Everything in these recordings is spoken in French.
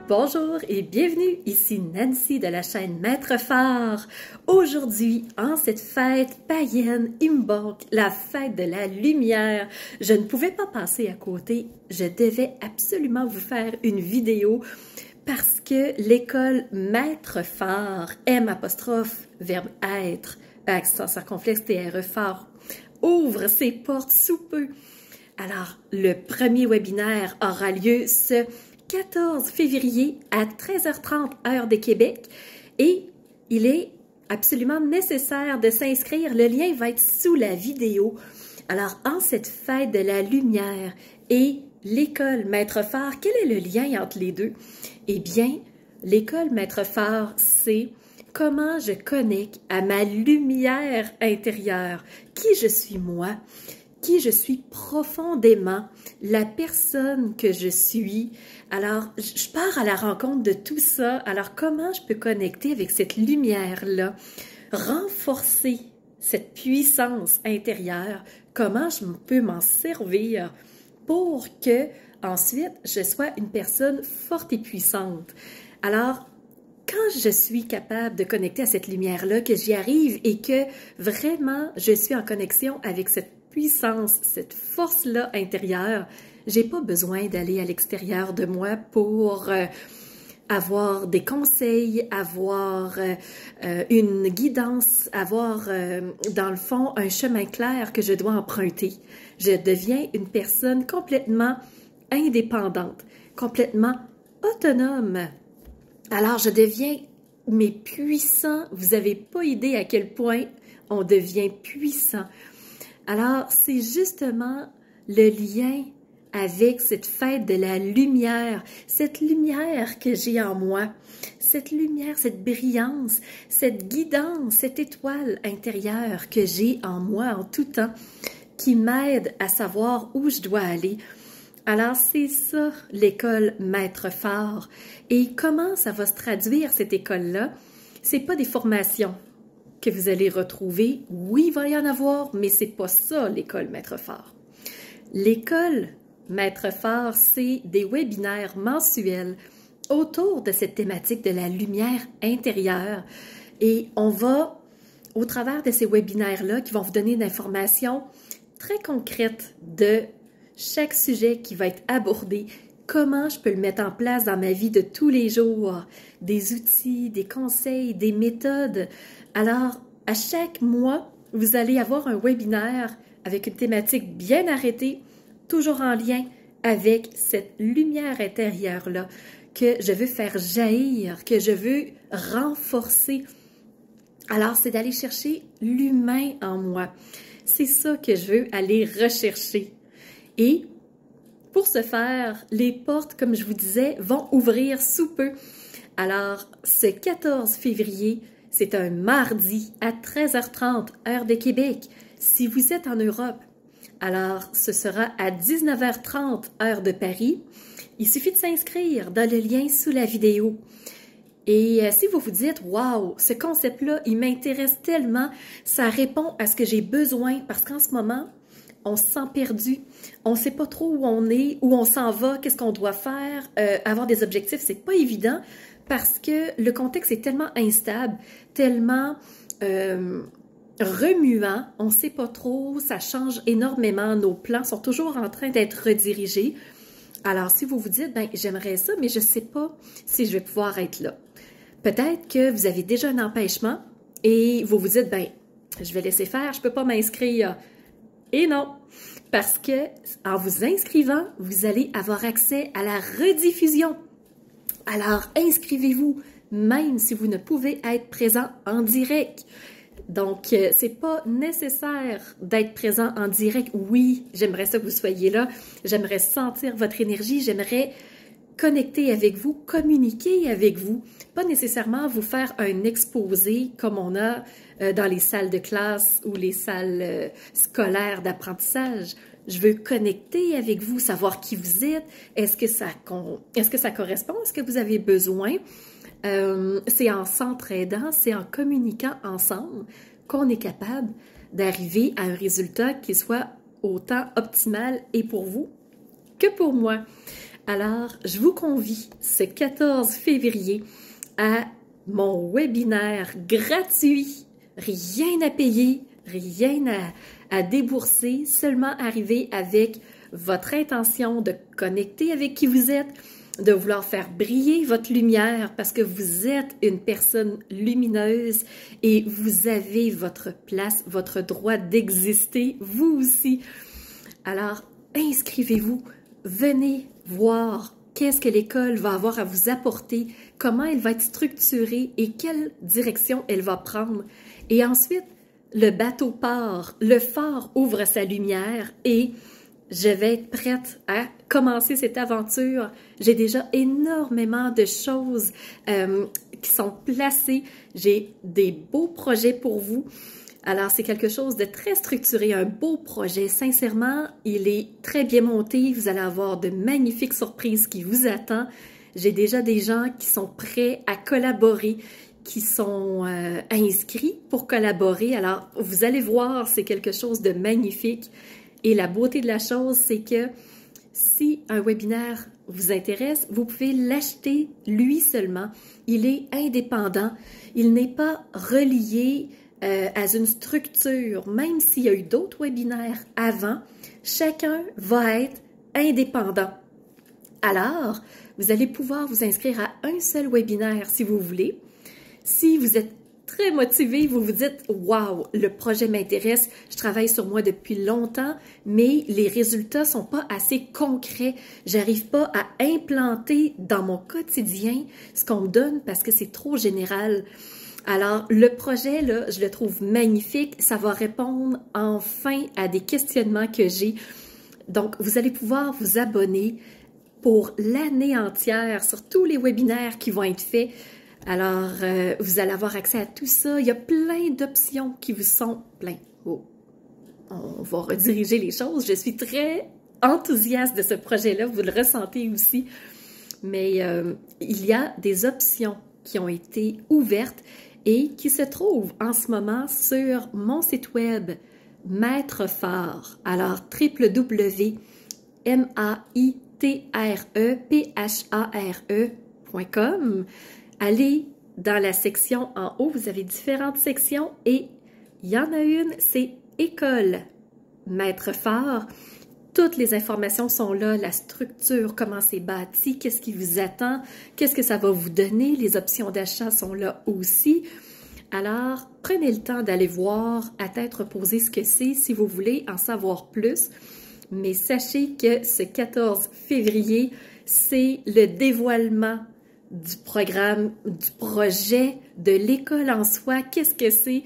Bonjour et bienvenue, ici Nancy de la chaîne Maître Phare. Aujourd'hui, en cette fête païenne, Imbolc, la fête de la lumière, je ne pouvais pas passer à côté. Je devais absolument vous faire une vidéo parce que l'école Maître Phare, M', être, accent circonflexe, TRE Phare, ouvre ses portes sous peu. Alors, le premier webinaire aura lieu ce 14 février à 13h30 heure de Québec et il est absolument nécessaire de s'inscrire. Le lien va être sous la vidéo. Alors, en cette fête de la lumière et l'école Maître Phare, quel est le lien entre les deux? Eh bien, l'école Maître Phare, c'est comment je connecte à ma lumière intérieure, qui je suis moi, qui je suis profondément, la personne que je suis. Alors, je pars à la rencontre de tout ça. Alors, comment je peux connecter avec cette lumière-là, renforcer cette puissance intérieure, comment je peux m'en servir pour que, ensuite, je sois une personne forte et puissante. Alors, quand je suis capable de connecter à cette lumière-là, que j'y arrive et que vraiment je suis en connexion avec cette puissance, cette force-là intérieure, j'ai pas besoin d'aller à l'extérieur de moi pour avoir des conseils, avoir une guidance, avoir dans le fond un chemin clair que je dois emprunter. Je deviens une personne complètement indépendante, complètement autonome. Alors je deviens mais puissant. Vous n'avez pas idée à quel point on devient puissant. Alors, c'est justement le lien avec cette fête de la lumière, cette lumière que j'ai en moi, cette lumière, cette brillance, cette guidance, cette étoile intérieure que j'ai en moi en tout temps, qui m'aide à savoir où je dois aller. Alors, c'est ça, l'école Maître Phare. Et comment ça va se traduire, cette école-là? C'est pas des formations que vous allez retrouver. Oui, il va y en avoir, mais c'est pas ça, l'école Maître Phare. L'école Maître Phare, c'est des webinaires mensuels autour de cette thématique de la lumière intérieure. Et on va, au travers de ces webinaires-là, qui vont vous donner des informations très concrètes de chaque sujet qui va être abordé, comment je peux le mettre en place dans ma vie de tous les jours, des outils, des conseils, des méthodes. Alors, à chaque mois, vous allez avoir un webinaire avec une thématique bien arrêtée, toujours en lien avec cette lumière intérieure-là que je veux faire jaillir, que je veux renforcer. Alors, c'est d'aller chercher l'humain en moi. C'est ça que je veux aller rechercher. Et pour ce faire, les portes, comme je vous disais, vont ouvrir sous peu. Alors, ce 14 février, c'est un mardi à 13h30, heure de Québec. Si vous êtes en Europe, alors ce sera à 19h30, heure de Paris. Il suffit de s'inscrire dans le lien sous la vidéo. Et si vous vous dites, waouh, ce concept-là, il m'intéresse tellement, ça répond à ce que j'ai besoin, parce qu'en ce moment, on se sent perdu, on ne sait pas trop où on est, où on s'en va, qu'est-ce qu'on doit faire, avoir des objectifs, c'est pas évident parce que le contexte est tellement instable, tellement remuant, on ne sait pas trop, ça change énormément, nos plans sont toujours en train d'être redirigés. Alors, si vous vous dites, ben j'aimerais ça, mais je ne sais pas si je vais pouvoir être là. Peut-être que vous avez déjà un empêchement et vous vous dites, ben je vais laisser faire, je ne peux pas m'inscrire. Et non, parce que en vous inscrivant, vous allez avoir accès à la rediffusion. Alors, inscrivez-vous, même si vous ne pouvez être présent en direct. Donc, c'est pas nécessaire d'être présent en direct. Oui, j'aimerais ça que vous soyez là. J'aimerais sentir votre énergie. J'aimerais connecter avec vous, communiquer avec vous. Pas nécessairement vous faire un exposé comme on a dans les salles de classe ou les salles scolaires d'apprentissage. Je veux connecter avec vous, savoir qui vous êtes. Est-ce que ça correspond à ce que vous avez besoin? C'est en s'entraidant, c'est en communiquant ensemble qu'on est capable d'arriver à un résultat qui soit autant optimal et pour vous que pour moi. Alors, je vous convie ce 14 février à mon webinaire gratuit. Rien à payer, rien à débourser, seulement arriver avec votre intention de connecter avec qui vous êtes, de vouloir faire briller votre lumière parce que vous êtes une personne lumineuse et vous avez votre place, votre droit d'exister, vous aussi. Alors, inscrivez-vous, venez voir qu'est-ce que l'école va avoir à vous apporter, comment elle va être structurée et quelle direction elle va prendre. Et ensuite, le bateau part, le phare ouvre sa lumière et je vais être prête à commencer cette aventure. J'ai déjà énormément de choses qui sont placées. J'ai des beaux projets pour vous. Alors, c'est quelque chose de très structuré, un beau projet. Sincèrement, il est très bien monté. Vous allez avoir de magnifiques surprises qui vous attendent. J'ai déjà des gens qui sont prêts à collaborer, qui sont inscrits pour collaborer. Alors, vous allez voir, c'est quelque chose de magnifique. Et la beauté de la chose, c'est que si un webinaire vous intéresse, vous pouvez l'acheter lui seulement. Il est indépendant. Il n'est pas relié à une structure. Même s'il y a eu d'autres webinaires avant, chacun va être indépendant. Alors, vous allez pouvoir vous inscrire à un seul webinaire si vous voulez. Si vous êtes très motivé, vous vous dites « Wow, le projet m'intéresse, je travaille sur moi depuis longtemps, mais les résultats ne sont pas assez concrets. J'arrive pas à implanter dans mon quotidien ce qu'on me donne parce que c'est trop général. » Alors, le projet, là, je le trouve magnifique. Ça va répondre enfin à des questionnements que j'ai. Donc, vous allez pouvoir vous abonner pour l'année entière sur tous les webinaires qui vont être faits. Alors, vous allez avoir accès à tout ça. Il y a plein d'options qui vous sont plein. Oh. On va rediriger les choses. Je suis très enthousiaste de ce projet-là. Vous le ressentez aussi. Mais il y a des options qui ont été ouvertes et qui se trouvent en ce moment sur mon site web Maître Phare. Alors, www.maitrepphare.com. Allez dans la section en haut, vous avez différentes sections et il y en a une, c'est École Maître Phare. Toutes les informations sont là, la structure, comment c'est bâti, qu'est-ce qui vous attend, qu'est-ce que ça va vous donner, les options d'achat sont là aussi. Alors, prenez le temps d'aller voir, à tête reposée ce que c'est si vous voulez en savoir plus. Mais sachez que ce 14 février, c'est le dévoilement du programme, du projet, de l'école en soi. Qu'est-ce que c'est?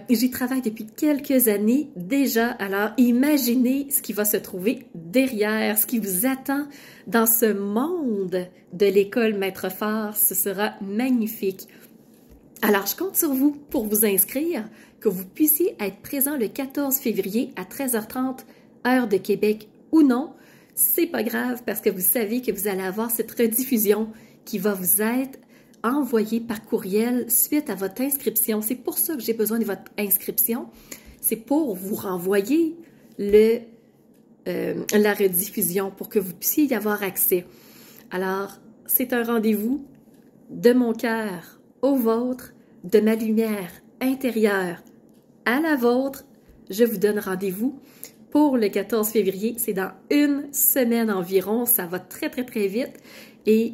J'y travaille depuis quelques années déjà, alors imaginez ce qui va se trouver derrière, ce qui vous attend dans ce monde de l'école Maître Phare. Ce sera magnifique. Alors, je compte sur vous pour vous inscrire, que vous puissiez être présent le 14 février à 13h30, heure de Québec ou non. C'est pas grave parce que vous savez que vous allez avoir cette rediffusion qui va vous être envoyée par courriel suite à votre inscription. C'est pour ça que j'ai besoin de votre inscription. C'est pour vous renvoyer la rediffusion pour que vous puissiez y avoir accès. Alors, c'est un rendez-vous de mon cœur au vôtre, de ma lumière intérieure à la vôtre. Je vous donne rendez-vous pour le 14 février. C'est dans une semaine environ. Ça va très, très, très vite. Et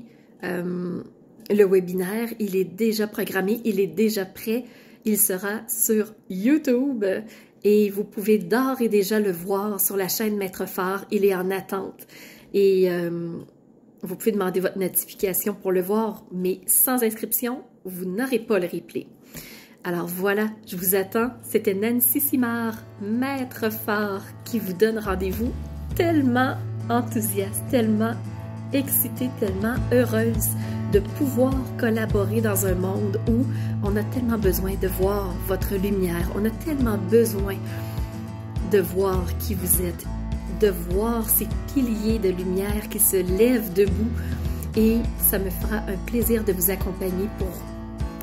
le webinaire, il est déjà programmé, il est déjà prêt. Il sera sur YouTube et vous pouvez d'ores et déjà le voir sur la chaîne Maître Phare. Il est en attente. Et vous pouvez demander votre notification pour le voir, mais sans inscription, vous n'aurez pas le replay. Alors voilà, je vous attends. C'était Nancy Simard, Maître Phare, qui vous donne rendez-vous. Tellement enthousiaste, tellement excitée, tellement heureuse de pouvoir collaborer dans un monde où on a tellement besoin de voir votre lumière, on a tellement besoin de voir qui vous êtes, de voir ces piliers de lumière qui se lèvent debout et ça me fera un plaisir de vous accompagner pour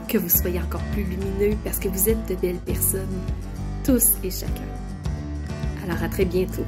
que vous soyez encore plus lumineux parce que vous êtes de belles personnes, tous et chacun. Alors à très bientôt.